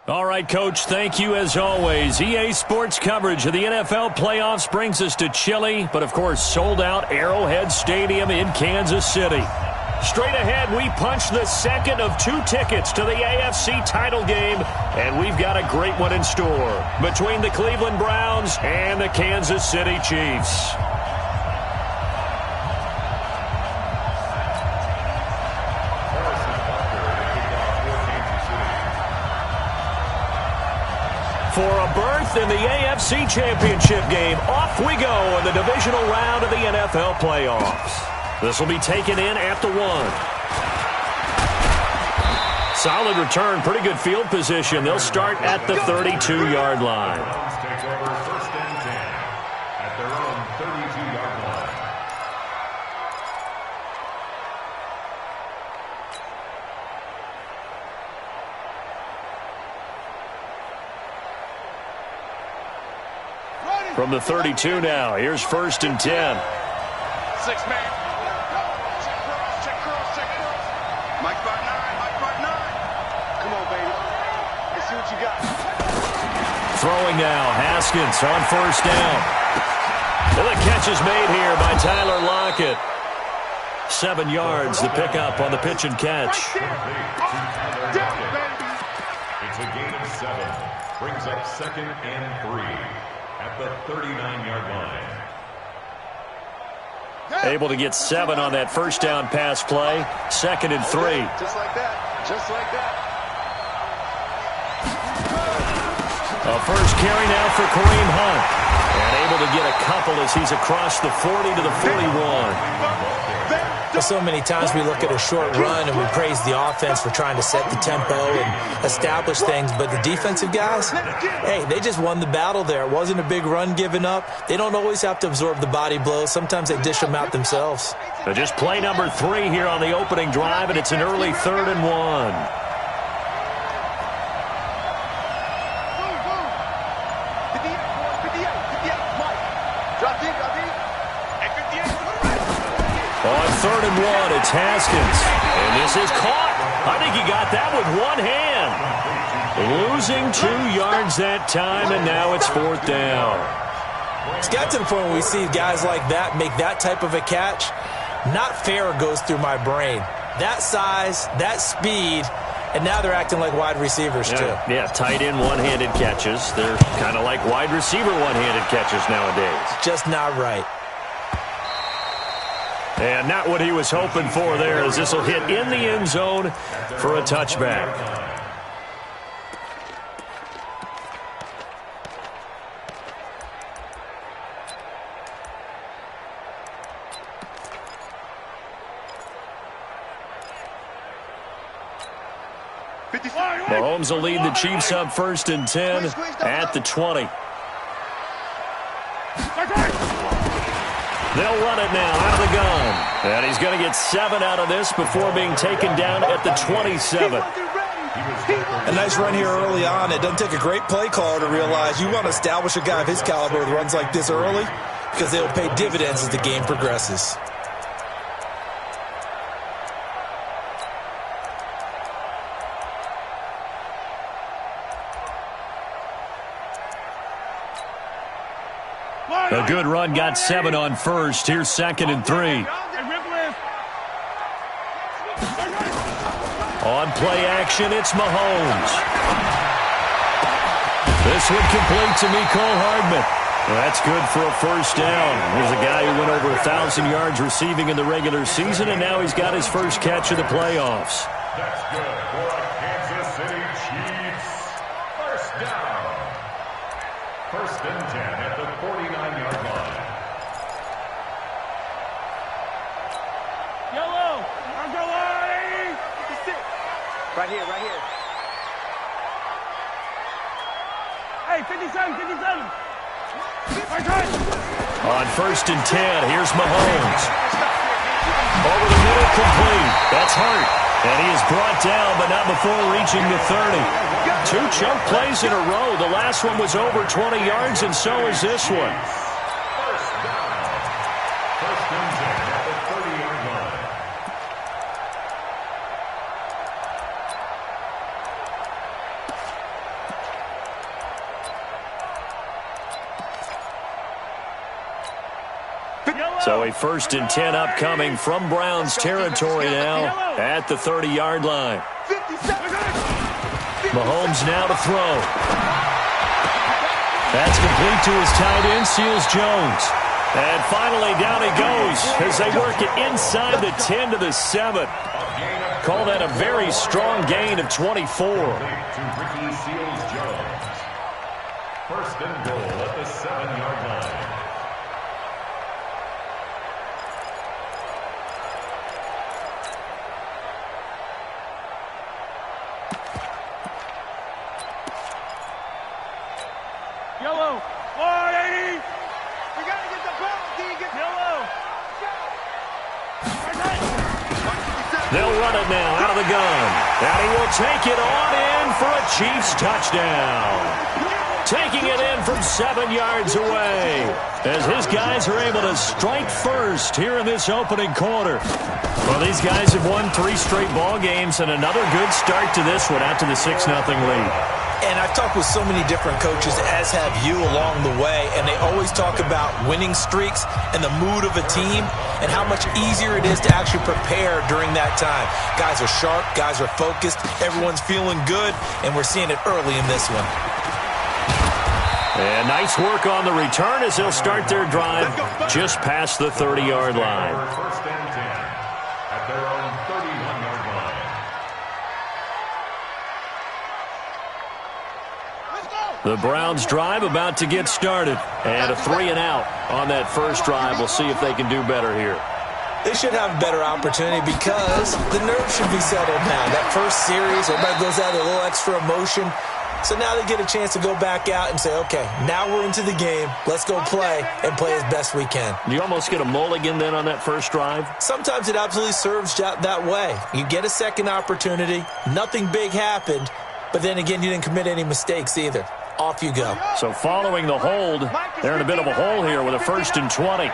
All right, Coach, thank you as always. EA Sports coverage of the NFL playoffs brings us to chilly, but of course sold-out Arrowhead Stadium in Kansas City. Straight ahead, we punch the second of 2 tickets to the AFC title game, and we've got a great one in store between the Cleveland Browns and the Kansas City Chiefs. For a berth in the AFC Championship game, off we go in the divisional round of the NFL playoffs. This will be taken in at the 1. Solid return, pretty good field position. They'll start at the 32-yard line. Take over first and 10 at their own 32-yard line. From the 32 now, here's first and 10. 6-man. Check cross. Mike 5-9. Come on, baby. Let's see what you got. Throwing now, Haskins on first down. And the catch is made here by Tyler Lockett. 7 yards, the pickup on the pitch and catch. It's a gain of 7. Brings up second and 3 at the 39-yard line. Able to get 7 on that first down pass play. Second and 3. Just like that. A first carry now for Kareem Hunt. And able to get a couple as he's across the 40 to the 41. So many times we look at a short run and we praise the offense for trying to set the tempo and establish things, but the defensive guys, hey, they just won the battle there. It wasn't a big run given up. They don't always have to absorb the body blows. Sometimes they dish them out themselves. So just play number 3 here on the opening drive, and it's an early 3rd and 1. On 3rd and 1, it's Haskins. And this is caught. I think he got that with one hand. Losing 2 yards that time, and now it's 4th down. It's got to the point where we see guys like that make that type of a catch. Not fair goes through my brain. That size, that speed, and now they're acting like wide receivers too. Yeah, tight end one-handed catches. They're kind of like wide receiver one-handed catches nowadays. Just not right. And not what he was hoping for there, as this will hit in the end zone for a touchback. Mahomes will lead the Chiefs up 1st and 10 at the 20. They'll run it now out of the gun. And he's going to get 7 out of this before being taken down at the 27. A nice run here early on. It doesn't take a great play caller to realize you want to establish a guy of his caliber with runs like this early because they'll pay dividends as the game progresses. A good run, got 7 on first. Here's 2nd and 3. On play action, it's Mahomes. This one complete to Mecole Hardman. Well, that's good for a first down. Here's a guy who went over 1,000 yards receiving in the regular season, and now he's got his first catch of the playoffs. That's good for a Kansas City Chiefs. First down. 1st and 10 at the 49-yard line. Yellow, I'm going. Right here. Hey, 57. On 1st and 10, here's Mahomes. Over the middle, complete. That's Hart. And he is brought down, but not before reaching the 30. 2 chunk plays in a row. The last one was over 20 yards, and so is this one. First down. 1st and 10 at the 30-yard line. So a 1st and 10 upcoming from Browns territory now at the 30-yard line. Mahomes now to throw. That's complete to his tight end, Seals Jones. And finally down he goes as they work it inside the 10 to the 7. Call that a very strong gain of 24. First and goal at the 7-yard line. Yellow. 180. We got to get the ball, Deegan. Yellow. They'll run it now out of the gun. And he will take it on in for a Chiefs touchdown. Taking it in from 7 yards away as his guys are able to strike first here in this opening quarter. Well, these guys have won 3 straight ball games and another good start to this one out to the 6-0 lead. And I've talked with so many different coaches, as have you, along the way, and they always talk about winning streaks and the mood of a team and how much easier it is to actually prepare during that time. Guys are sharp, guys are focused, everyone's feeling good, and we're seeing it early in this one. And nice work on the return as they'll start their drive just past the 30-yard line. First and 10 at their own 31-yard line. The Browns drive about to get started. And a 3-and-out on that first drive. We'll see if they can do better here. They should have a better opportunity because the nerves should be settled now. That first series, everybody goes out with a little extra emotion. So now they get a chance to go back out and say, okay, now we're into the game. Let's go play and play as best we can. You almost get a mulligan then on that first drive? Sometimes it absolutely serves that way. You get a second opportunity. Nothing big happened. But then again, you didn't commit any mistakes either. Off you go. So following the hold, they're in a bit of a hole here with a 1st and 20.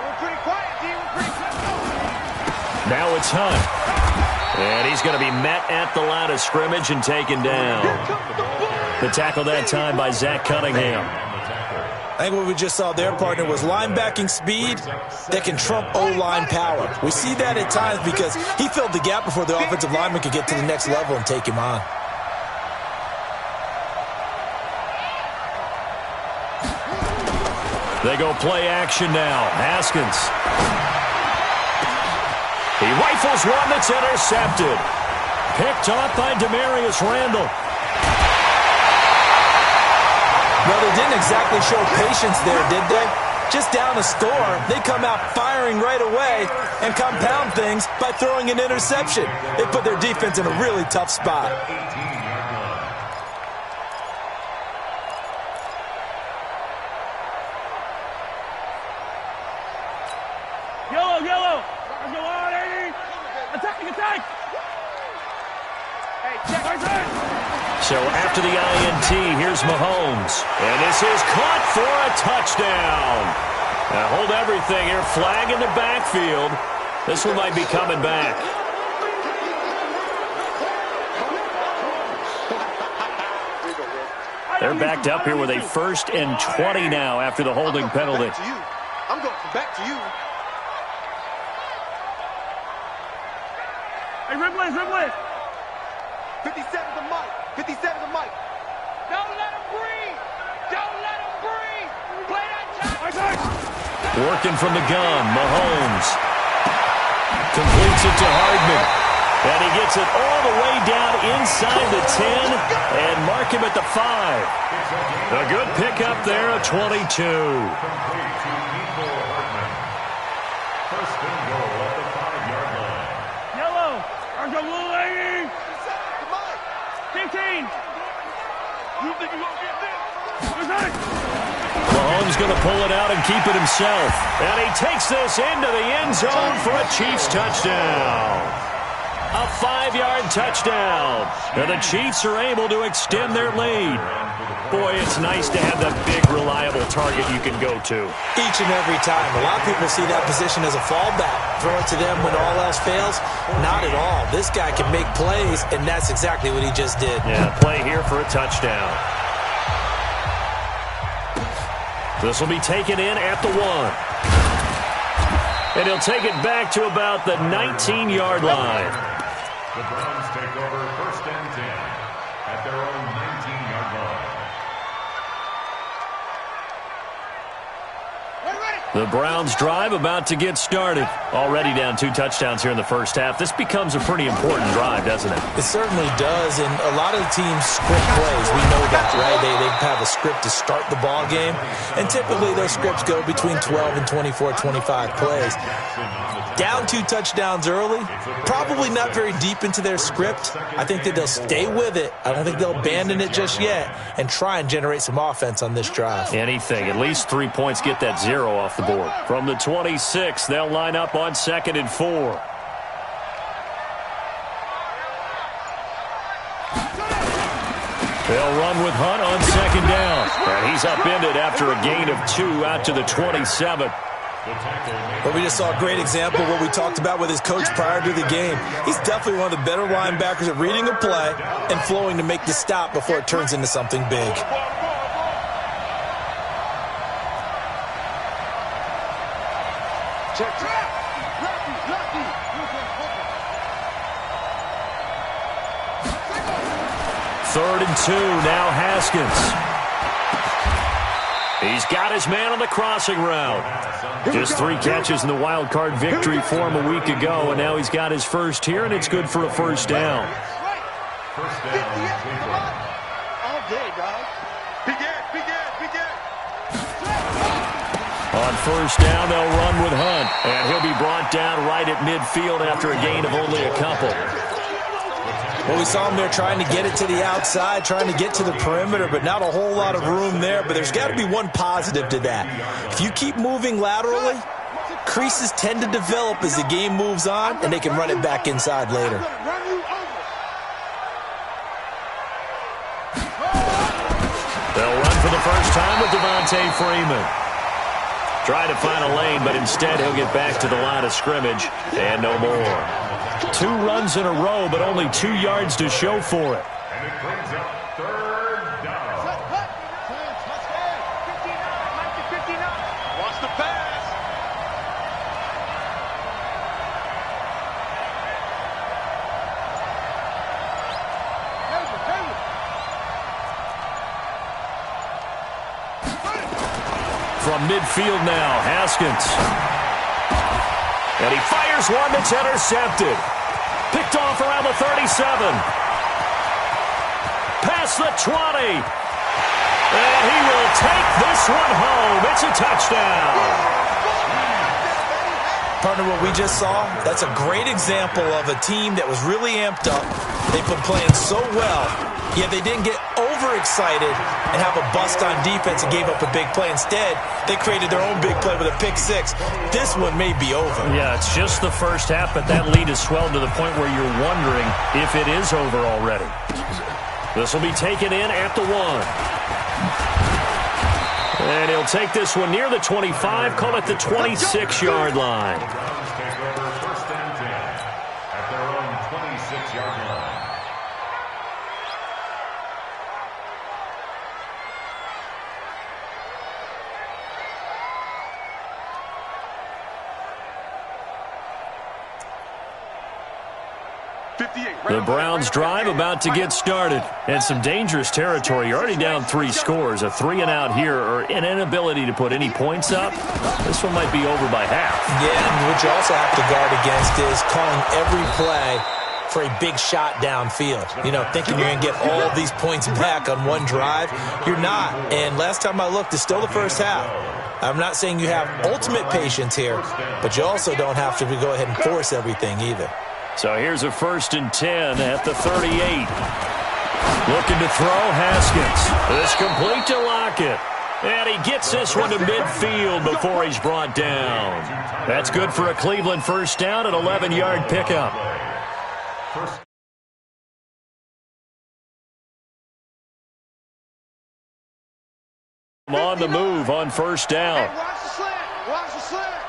Now it's Hunt. And he's going to be met at the line of scrimmage and taken down. The tackle that time by Zach Cunningham. I think what we just saw there, partner, was linebacking speed that can trump O-line power. We see that at times because he filled the gap before the offensive lineman could get to the next level and take him on. They go play action now. Haskins. He rifles one that's intercepted. Picked off by Demarius Randall. Well, they didn't exactly show patience there, did they? Just down a score, they come out firing right away and compound things by throwing an interception. They put their defense in a really tough spot. Yellow. Let's go 180. Attack. Hey, check. So after the INT, here's Mahomes. And this is caught for a touchdown. Now hold everything here. Flag in the backfield. This one might be coming back. They're backed up here with a 1st and 20 now after the holding penalty. I'm going back to you. Hey, Ripley. 57 to Mike. 57 to Mike. Don't let him breathe. Play that time. Working from the gun, Mahomes. Completes it to Hardman. And he gets it all the way down inside the 10 and mark him at the 5. A good pickup there, a 22. Complete to Nico Hartman. First and goal at the 5-yard line. Yellow. Let's go 180. 15. You think you're going to get this? Mahomes going to pull it out and keep it himself. And he takes this into the end zone for a Chiefs touchdown. A 5-yard touchdown. And the Chiefs are able to extend their lead. Boy, it's nice to have that big, reliable target you can go to. Each and every time. A lot of people see that position as a fallback. Throw it to them when all else fails. Not at all. This guy can make plays, and that's exactly what he just did. Yeah, play here for a touchdown. This will be taken in at the 1. And he'll take it back to about the 19-yard line. The Browns take over 1st and 10 at their own 19-yard line. The Browns drive about to get started. Already down 2 touchdowns here in the first half. This becomes a pretty important drive, doesn't it? It certainly does, and a lot of the teams script plays. We know that, right? They have a script to start the ball game, and typically those scripts go between 12 and 24, 25 plays. Down 2 touchdowns early, probably not very deep into their script. I think that they'll stay with it. I don't think they'll abandon it just yet and try and generate some offense on this drive. Anything. At least 3 points, get that 0 off the board. From the 26, they'll line up on 2nd and 4. They'll run with Hunt on 2nd down. And he's upended after a gain of 2 out to the 27. But we just saw a great example of what we talked about with his coach prior to the game. He's definitely one of the better linebackers at reading a play and flowing to make the stop before it turns into something big. Check. 3rd and 2, now Haskins. He's got his man on the crossing route. Just 3 catches in the wild card victory for him a week ago, and now he's got his first here, and it's good for a 1st down. All day, dog. Begin. On 1st down, they'll run with Hunt, and he'll be brought down right at midfield after a gain of only a couple. Well, we saw him there trying to get it to the outside, trying to get to the perimeter, but not a whole lot of room there. But there's got to be one positive to that. If you keep moving laterally, creases tend to develop as the game moves on, and they can run it back inside later. They'll run for the first time with Devontae Freeman. Try to find a lane, but instead he'll get back to the line of scrimmage, and no more. 2 runs in a row, but only 2 yards to show for it. And it brings up 3rd down. Watch the pass. From midfield now, Haskins. And he fires one that's intercepted. Picked off around the 37. Past the 20. And he will take this one home. It's a touchdown. Partner, what we just saw, that's a great example of a team that was really amped up. They've been playing so well, yet they didn't get overexcited and have a bust on defense and gave up a big play. Instead, they created their own big play with a pick-6. This one may be over. Yeah, it's just the first half, but that lead has swelled to the point where you're wondering if it is over already. This will be taken in at the 1. And he'll take this one near the 25, call it the 26-yard line. The Browns take over 1st and 10 at their own 26-yard line. The Browns drive about to get started. And some dangerous territory. You're already down 3 scores. A 3-and-out here or an inability to put any points up. This one might be over by half. Yeah, and what you also have to guard against is calling every play for a big shot downfield. You know, thinking you're going to get all these points back on one drive. You're not. And last time I looked, it's still the first half. I'm not saying you have ultimate patience here, but you also don't have to go ahead and force everything either. So here's a 1st and 10 at the 38. Looking to throw, Haskins. It's complete to Lockett. And he gets this one to midfield before he's brought down. That's good for a Cleveland 1st down, an 11-yard pickup. On the move on 1st down. Hey, watch the slant. Watch the slant.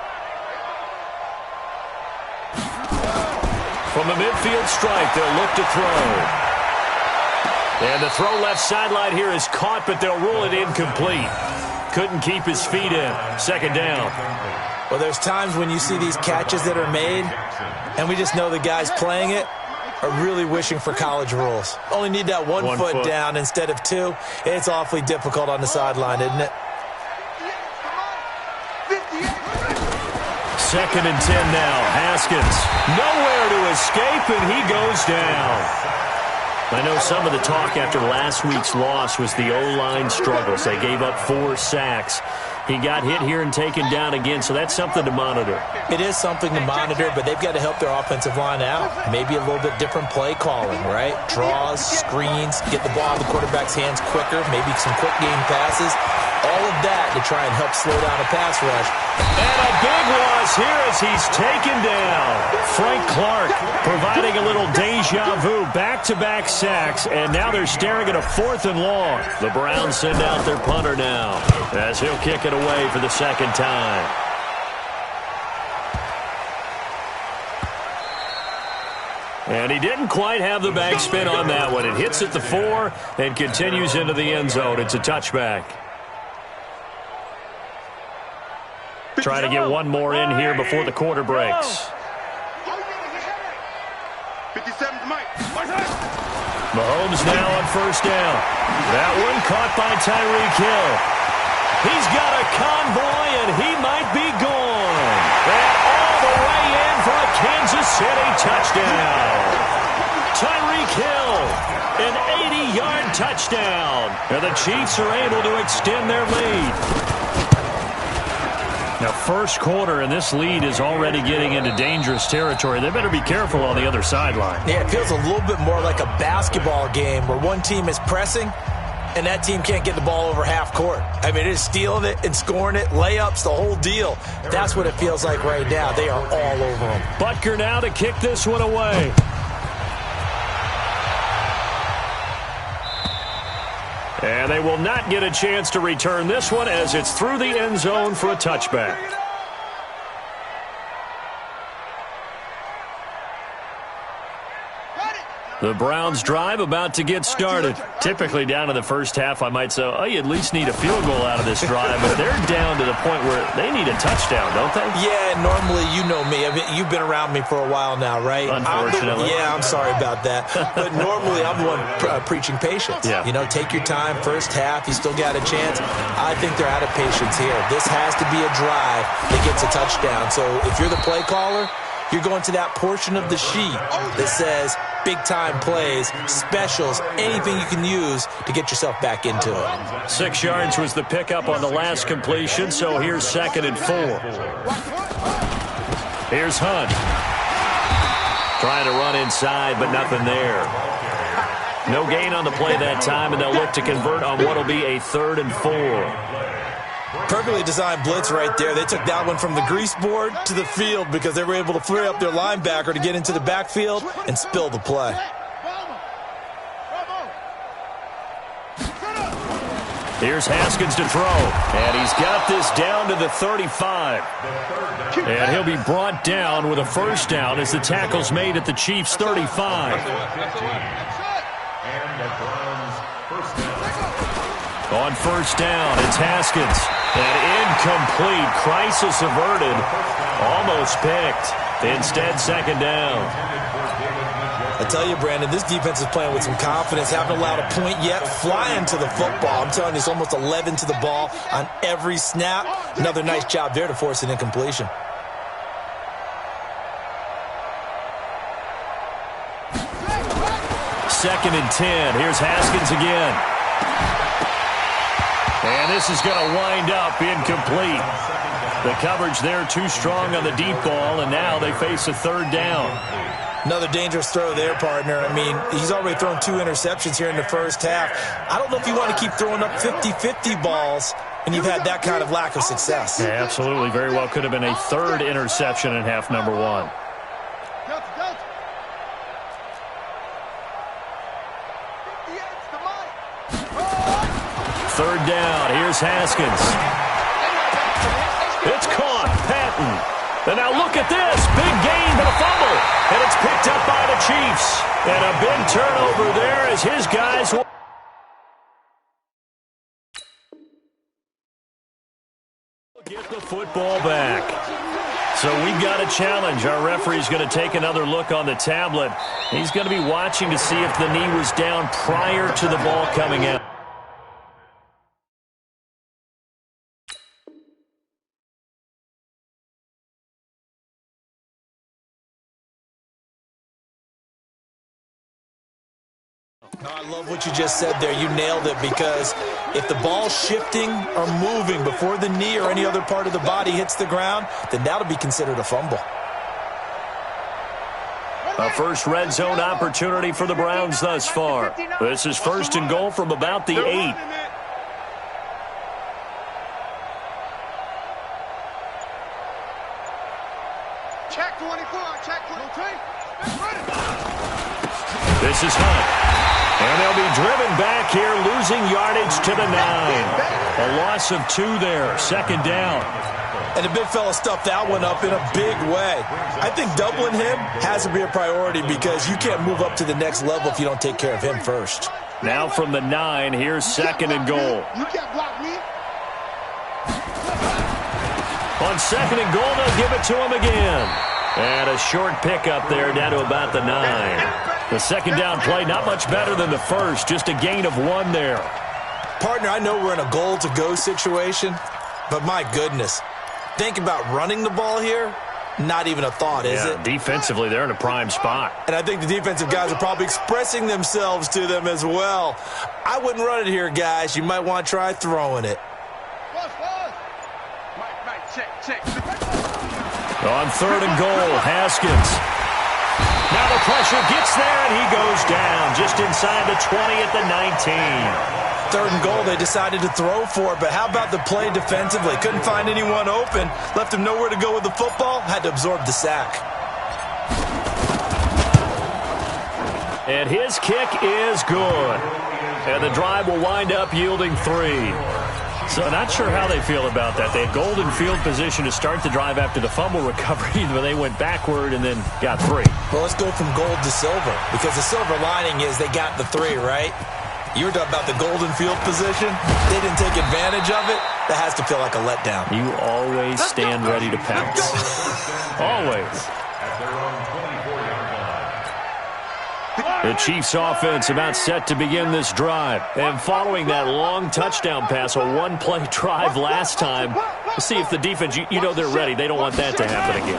From a midfield strike, they'll look to throw. And the throw left sideline here is caught, but they'll rule it incomplete. Couldn't keep his feet in. 2nd down. Well, there's times when you see these catches that are made, and we just know the guys playing it are really wishing for college rules. Only need that one foot down instead of two. It's awfully difficult on the sideline, isn't it? 2nd and 10 now. Haskins nowhere to escape, and he goes down. I know some of the talk after last week's loss was the O-line struggles. They gave up 4 sacks. He got hit here and taken down again, so that's something to monitor. It is something to monitor, but they've got to help their offensive line out. Maybe a little bit different play calling, right? Draws, screens, get the ball in the quarterback's hands quicker, maybe some quick game passes. All of that to try and help slow down a pass rush. And a big loss here as he's taken down. Frank Clark providing a little deja vu. Back-to-back sacks, and now they're staring at a 4th and long. The Browns send out their punter now as he'll kick it away for the 2nd time. And he didn't quite have the backspin on that one. It hits at the 4 and continues into the end zone. It's a touchback. Try to get one more in here before the quarter breaks. 57 to Mike. Mahomes now on 1st down. That one caught by Tyreek Hill. He's got a convoy, and he might be gone. And all the way in for a Kansas City touchdown. Tyreek Hill, an 80-yard touchdown. And the Chiefs are able to extend their lead. Now, 1st quarter, and this lead is already getting into dangerous territory. They better be careful on the other sideline. Yeah, it feels a little bit more like a basketball game where one team is pressing and that team can't get the ball over half court. I mean, it is stealing it and scoring it, layups, the whole deal. That's what it feels like right now. They are all over them. Butker now to kick this one away. And they will not get a chance to return this one as it's through the end zone for a touchback. The Browns drive about to get started. Typically down in the first half, I might say, oh, you at least need a field goal out of this drive. But they're down to the point where they need a touchdown, don't they? Yeah, normally, you know me. I mean, you've been around me for a while now, right? Unfortunately. I'm sorry about that. But normally, I'm the one preaching patience. Yeah. You know, take your time. First half, you still got a chance. I think they're out of patience here. This has to be a drive that gets a touchdown. So if you're the play caller, you're going to that portion of the sheet that says big-time plays, specials, anything you can use to get yourself back into it. 6 yards was the pickup on the last completion, so here's 2nd and 4. Here's Hunt. Trying to run inside, but nothing there. No gain on the play that time, and they'll look to convert on what will be a 3rd and 4. Perfectly designed blitz right there. They took that one from the grease board to the field because they were able to free up their linebacker to get into the backfield and spill the play. Here's Haskins to throw, and he's got this down to the 35. And he'll be brought down with a 1st down as the tackle's made at the Chiefs' 35. On 1st down, it's Haskins. And incomplete. Crisis averted. Almost picked. Instead, 2nd down. I tell you, Brandon, this defense is playing with some confidence. Haven't allowed a point yet. Flying to the football. I'm telling you, it's almost 11 to the ball on every snap. Another nice job there to force an incompletion. Second and 10. Here's Haskins again. And this is going to wind up incomplete. The coverage there too strong on the deep ball, and now they face a 3rd down. Another dangerous throw there, partner. I mean, he's already thrown 2 interceptions here in the first half. I don't know if you want to keep throwing up 50-50 balls when you've had that kind of lack of success. Yeah, absolutely. Very well could have been a 3rd interception in half number 1. Third down. Here's Haskins. It's caught. Patton. And now look at this. Big gain, but a fumble. And it's picked up by the Chiefs. And a big turnover there as his guys will. Get the football back. So we've got a challenge. Our referee's going to take another look on the tablet. He's going to be watching to see if the knee was down prior to the ball coming out. I love what you just said there. You nailed it, because if the ball's shifting or moving before the knee or any other part of the body hits the ground, then that'll be considered a fumble. A first red zone opportunity for the Browns thus far. This is 1st and goal from about the 8. Check 24, check 23. This is Hunt. And they'll be driven back here, losing yardage to the 9. A loss of 2 there, 2nd down. And the big fella stuffed that one up in a big way. I think doubling him has to be a priority, because you can't move up to the next level if you don't take care of him first. Now from the 9, here's 2nd and goal. You can't block me. On 2nd and goal, they'll give it to him again. And a short pickup there down to about the 9. The 2nd down play, not much better than the first, just a gain of 1 there. Partner, I know we're in a goal-to-go situation, but my goodness, think about running the ball here. Not even a thought, is it? Defensively, they're in a prime spot. And I think the defensive guys are probably expressing themselves to them as well. I wouldn't run it here, guys. You might want to try throwing it. Check. On 3rd and goal, Haskins. Now the pressure gets there, and he goes down just inside the 20 at the 19. 3rd and goal, they decided to throw for it, but how about the play defensively? Couldn't find anyone open, left him nowhere to go with the football, had to absorb the sack. And his kick is good. And the drive will wind up yielding 3. So not sure how they feel about that. They had golden field position to start the drive after the fumble recovery, but they went backward and then got 3. Well, let's go from gold to silver, because the silver lining is they got the 3, right? You were talking about the golden field position. They didn't take advantage of it. That has to feel like a letdown. You always stand ready to pounce. Always. The Chiefs offense about set to begin this drive. And following that long touchdown pass, a 1-play drive last time, we'll see if the defense, you know they're ready. They don't want that to happen again.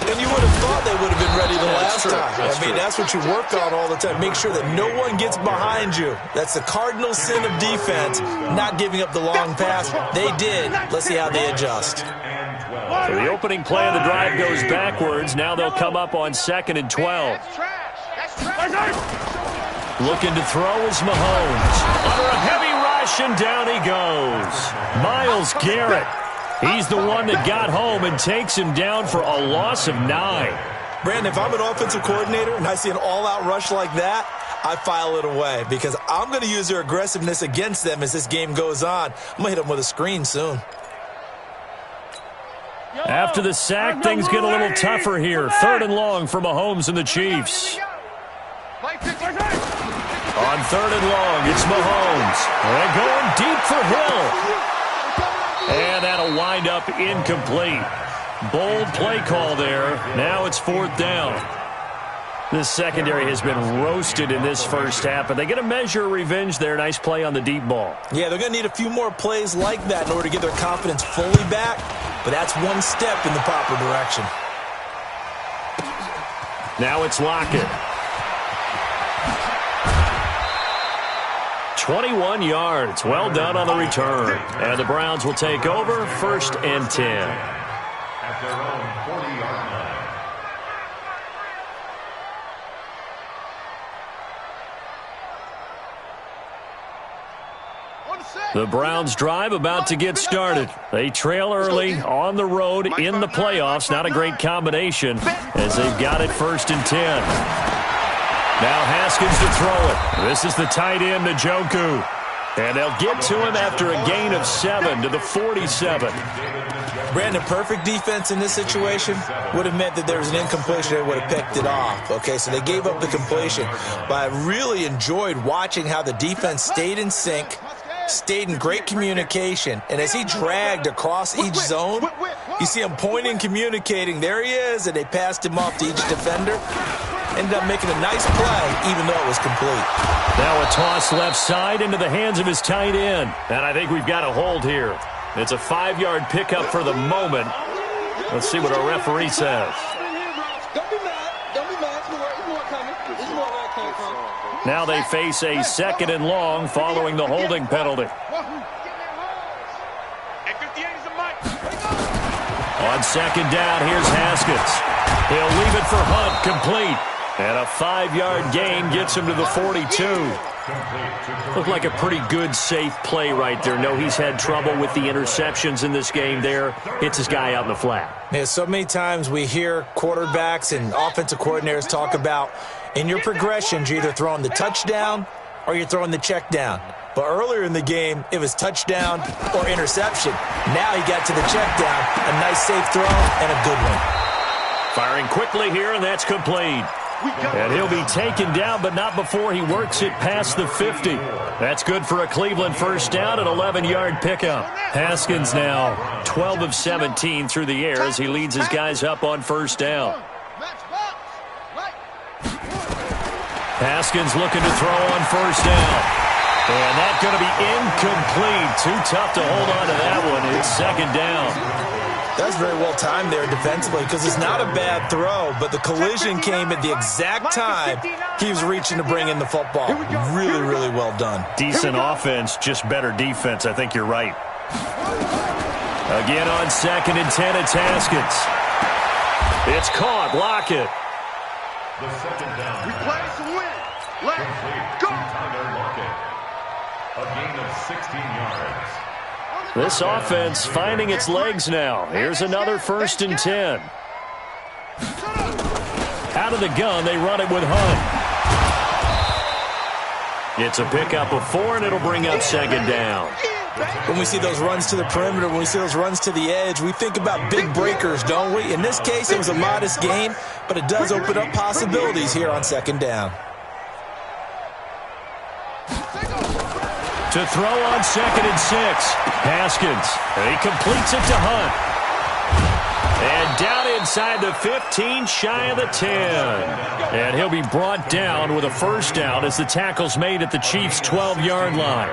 And you would have thought they would have been ready the last time. That's what you work on all the time. Make sure that no one gets behind you. That's the cardinal sin of defense, not giving up the long pass. They did. Let's see how they adjust. So the opening play of the drive goes backwards. Now they'll come up on 2nd and 12. Looking to throw is Mahomes. Under a heavy rush, and down he goes. Myles Garrett. He's the one that got home and takes him down for a loss of 9. Brandon, if I'm an offensive coordinator and I see an all-out rush like that, I file it away, because I'm going to use their aggressiveness against them as this game goes on. I'm going to hit them with a screen soon. After the sack, things get a little tougher here. 3rd and long for Mahomes and the Chiefs. On 3rd and long, it's Mahomes. And going deep for Hill. And that'll wind up incomplete. Bold play call there. Now it's 4th down. This secondary has been roasted in this first half, but they get a measure of revenge there. Nice play on the deep ball. Yeah, they're going to need a few more plays like that in order to get their confidence fully back, but that's one step in the proper direction. Now it's Lockett. 21 yards. Well done on the return. And the Browns will take over, 1st and 10. At their own 40-yard line. The Browns drive about to get started. They trail early on the road in the playoffs. Not a great combination as they've got it 1st and 10. Now Haskins to throw it. This is the tight end, Njoku. And they'll get to him after a gain of 7 to the 47. Brandon, perfect defense in this situation would have meant that there was an incompletion. They would have picked it off. Okay, so they gave up the completion. But I really enjoyed watching how the defense stayed in sync, stayed in great communication. And as he dragged across each zone, you see him pointing, communicating. There he is, and they passed him off to each defender. Ended up making a nice play, even though it was complete. Now a toss left side into the hands of his tight end. And I think we've got a hold here. It's a 5-yard pickup for the moment. Let's see what our referee says. Don't be mad. Don't be mad. There's more coming. There's more where it came from. Now they face a 2nd and long following the holding penalty. On 2nd down, here's Haskins. He'll leave it for Hunt, complete. And a 5-yard gain gets him to the 42. Looked like a pretty good, safe play right there. No, he's had trouble with the interceptions in this game there. Hits his guy out in the flat. Yeah, so many times we hear quarterbacks and offensive coordinators talk about in your progressions, you're either throwing the touchdown or you're throwing the check down. But earlier in the game, it was touchdown or interception. Now he got to the check down, a nice safe throw, and a good one. Firing quickly here, and that's complete. And he'll be taken down, but not before he works it past the 50. That's good for a Cleveland first down, an 11-yard pickup. Haskins now 12 of 17 through the air as he leads his guys up on first down. Haskins looking to throw on first down. And that's going to be incomplete. Too tough to hold on to that one. It's 2nd down. That's very well timed there defensively because it's not a bad throw, but the collision came at the exact time he was reaching to bring in the football. Really, really well done. Decent offense, just better defense. I think you're right. Again on 2nd and 10, it's Haskins. It's caught. Lockett. The 2nd down. We play to win. Let's go. Tyler Lockett. A gain of 16 yards. This offense finding its legs now. Here's another 1st and 10. Out of the gun, they run it with Hunt. It's a pickup of 4, and it'll bring up 2nd down. When we see those runs to the perimeter, when we see those runs to the edge, we think about big breakers, don't we? In this case, it was a modest gain, but it does open up possibilities here on 2nd down. To throw on 2nd and 6. Haskins. And he completes it to Hunt. And down inside the 15, shy of the 10. And he'll be brought down with a first down as the tackle's made at the Chiefs' 12-yard line.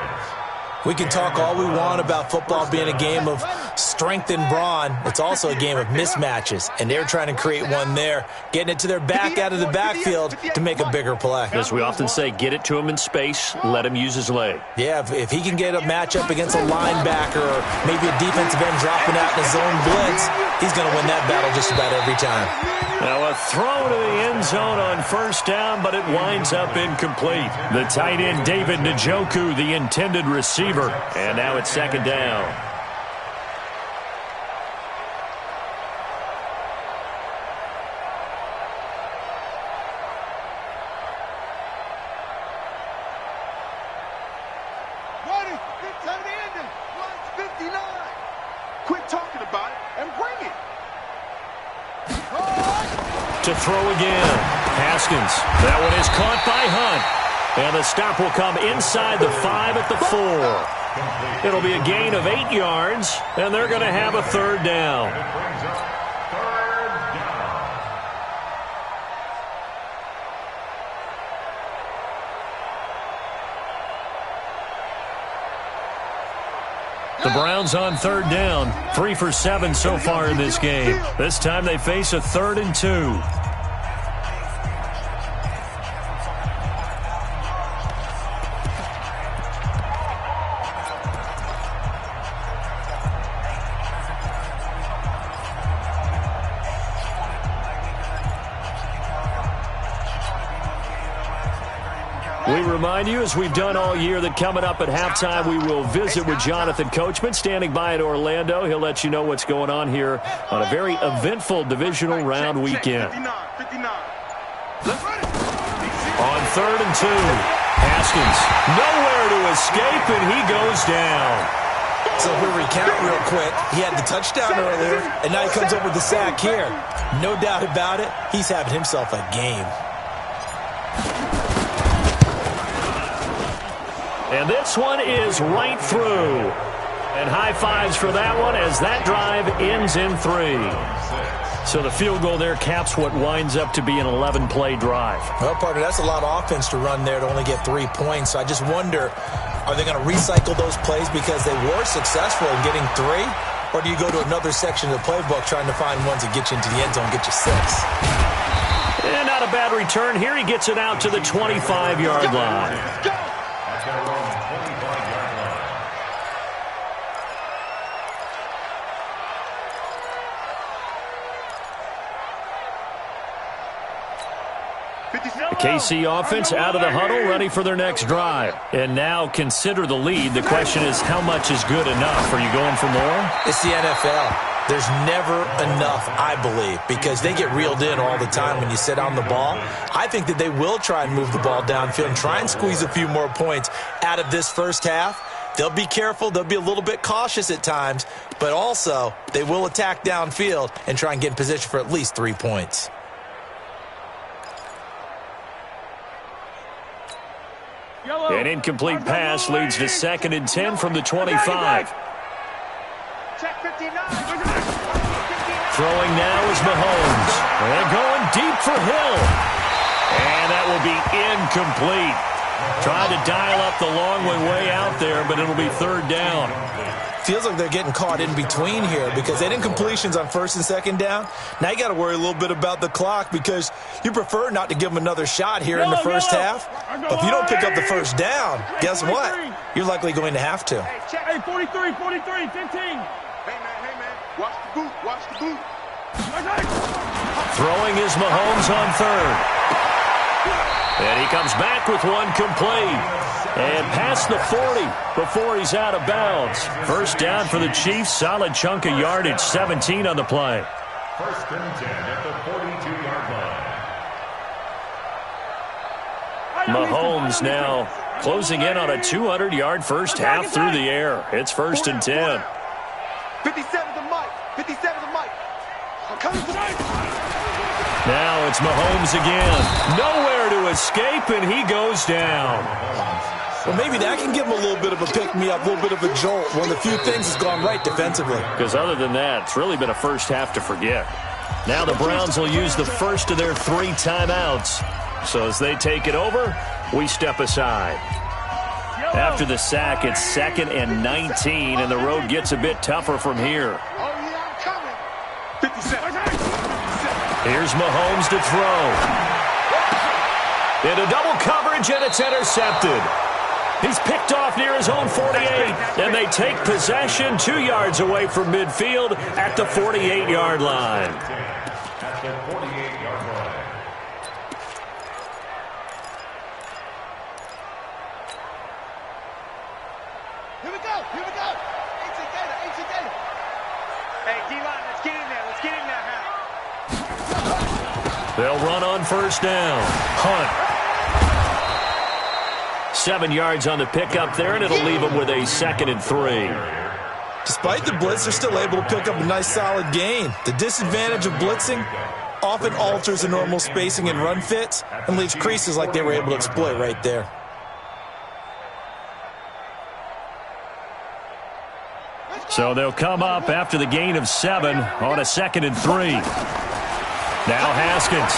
We can talk all we want about football being a game of strength and brawn. It's also a game of mismatches, and they're trying to create one there, getting it to their back out of the backfield to make a bigger play. As we often say, get it to him in space, let him use his leg. Yeah, if he can get a matchup against a linebacker or maybe a defensive end dropping out in a zone blitz, he's going to win that battle just about every time. Now a throw to the end zone on first down, but it winds up incomplete. The tight end, David Njoku, the intended receiver. And now it's 2nd down. Quit talking about it and bring it. To throw again. Haskins. That one is caught by Hunt. And the stop will come inside the 5 at the 4. It'll be a gain of 8 yards, and they're going to have a 3rd down. It brings up 3rd down. The Browns on 3rd down. 3 for 7 so far in this game. This time they face a 3rd and 2. We remind you, as we've done all year, that coming up at halftime, we will visit with Jonathan Coachman, standing by in Orlando. He'll let you know what's going on here on a very eventful divisional round weekend. On 3rd and 2, Haskins nowhere to escape, and he goes down. So if we recount real quick, he had the touchdown earlier, and now he comes up with the sack here. No doubt about it, he's having himself a game. And this one is right through. And high fives for that one as that drive ends in 3. So the field goal there caps what winds up to be an 11-play drive. Well, partner, that's a lot of offense to run there to only get 3 points. So I just wonder, are they going to recycle those plays because they were successful in getting 3? Or do you go to another section of the playbook trying to find ones that get you into the end zone, get you 6? And not a bad return here. He gets it out to the 25-yard line. The KC offense out of the huddle, ready for their next drive. And now consider the lead. The question is, how much is good enough? Are you going for more? It's the NFL. There's never enough, I believe, because they get reeled in all the time when you sit on the ball. I think that they will try and move the ball downfield and try and squeeze a few more points out of this first half. They'll be careful. They'll be a little bit cautious at times, but also they will attack downfield and try and get in position for at least 3 points. An incomplete pass leads to 2nd and 10 from the 25. Throwing now is Mahomes. They're going deep for Hill. And that will be incomplete. Trying to dial up the long way out there, but it'll be 3rd down. Feels like they're getting caught in between here because they didn't completions on 1st and 2nd down. Now you got to worry a little bit about the clock because you prefer not to give them another shot here in the first half. But if you don't pick up the 1st down, guess what? You're likely going to have to. Hey, 43, 15. Hey, man, watch the boot, watch the boot. Throwing is Mahomes on 3rd. And he comes back with one complete. And past the 40 before he's out of bounds. 1st down for the Chiefs. Solid chunk of yardage. 17 on the play. 1st and 10 at the 42-yard line. Mahomes now closing in on a 200-yard first half through the air. It's 1st and 10. 57 to Mike. 57 to Mike. I'm coming tonight. Now it's Mahomes again. Nowhere to escape, and he goes down. Well, maybe that can give him a little bit of a pick-me-up, a little bit of a jolt. One of the few things that's gone right defensively. Because other than that, it's really been a first half to forget. Now the Browns will use the first of their 3 timeouts. So as they take it over, we step aside. After the sack, it's 2nd and 19, and the road gets a bit tougher from here. Oh, yeah, I'm coming. 57. Here's Mahomes to throw. Into double coverage, and it's intercepted. He's picked off near his own 48, and they take possession 2 yards away from midfield at the 48-yard line. At the 48-yard line. Here we go. 18 Gator. Hey, D-line, let's get in there. They'll run on 1st down. Hunt. 7 yards on the pickup there, and it'll leave them with a 2nd and 3. Despite the blitz, they're still able to pick up a nice solid gain. The disadvantage of blitzing often alters the normal spacing and run fits and leaves creases like they were able to exploit right there. So they'll come up after the gain of 7 on a 2nd and 3. Now Haskins.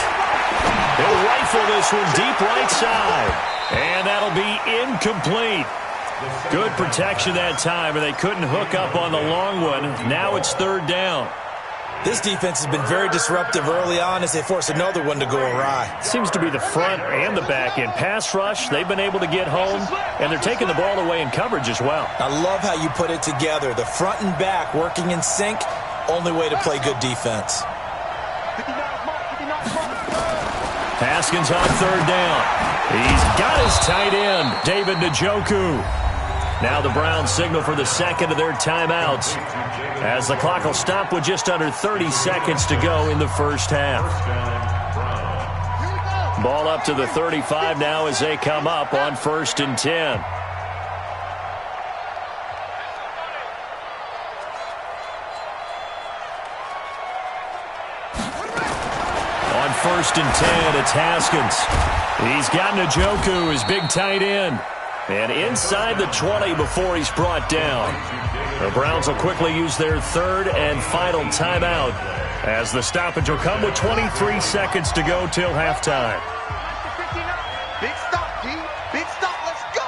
He'll rifle this one deep right side. And that'll be incomplete. Good protection that time, and they couldn't hook up on the long one. Now it's 3rd down. This defense has been very disruptive early on as they force another one to go awry. Seems to be the front and the back end. Pass rush, they've been able to get home, and they're taking the ball away in coverage as well. I love how you put it together. The front and back working in sync, only way to play good defense. Haskins on 3rd down. He's got his tight end, David Njoku. Now the Browns signal for the 2nd of their timeouts as the clock will stop with just under 30 seconds to go in the first half. Ball up to the 35 now as they come up on 1st and 10. On 1st and 10, it's Haskins. He's got Njoku, his big tight end. And inside the 20 before he's brought down. The Browns will quickly use their third and final timeout as the stoppage will come with 23 seconds to go till halftime. Big stop, D. Big stop. Let's go.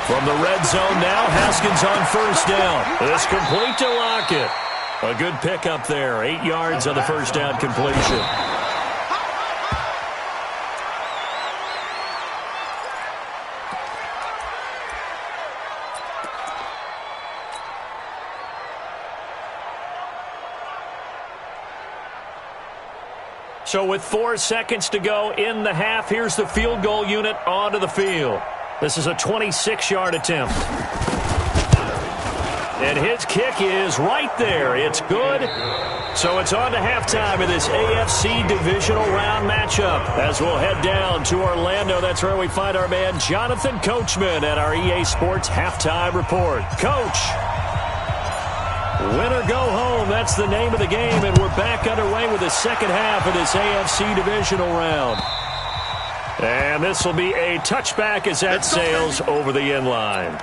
From the red zone now, Haskins on first down. It's complete to Lockett. A good pickup there. 8 yards on the first down completion. So with 4 seconds to go in the half, here's the field goal unit onto the field. This is a 26-yard attempt. And his kick is right there. It's good. So it's on to halftime of this AFC divisional round matchup. As we'll head down to Orlando, that's where we find our man Jonathan Coachman at our EA Sports Halftime Report. Coach. Win or go home, that's the name of the game, and we're back underway with the second half of this AFC divisional round. And this will be a touchback as that sails over the end line.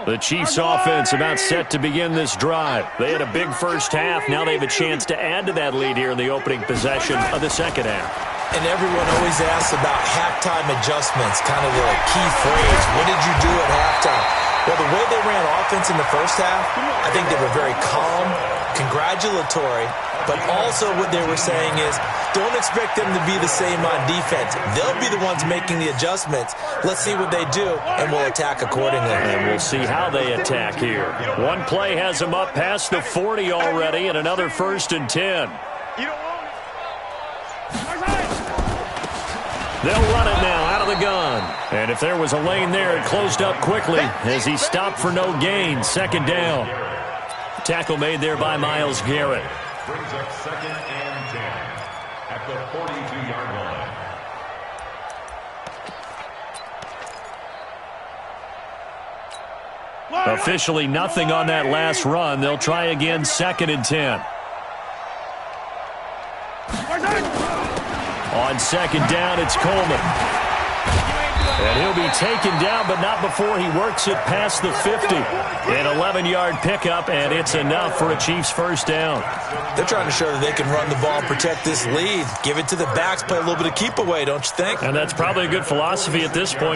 The Chiefs offense about set to begin this drive. They had a big first half. Now they have a chance to add to that lead here in the opening possession of the second half. And everyone always asks about halftime adjustments, kind of the key phrase. What did you do at halftime? Well, the way they ran offense in the first half, I think they were very calm, congratulatory, but also what they were saying is, don't expect them to be the same on defense. They'll be the ones making the adjustments. Let's see what they do, and we'll attack accordingly. And we'll see how they attack here. One play has them up past the 40 already, and another 1st and 10. They'll run it now out of the gun. And if there was a lane there, it closed up quickly as he stopped for no gain. Second down. Tackle made there by Myles Garrett. Brings up 2nd and 10 at the 42-yard line. Officially nothing on that last run. They'll try again 2nd and 10. On 2nd down, it's Coleman. And he'll be taken down, but not before he works it past the 50. An 11-yard pickup, and it's enough for a Chiefs first down. They're trying to show that they can run the ball and protect this lead. Give it to the backs, play a little bit of keep away, don't you think? And that's probably a good philosophy at this point.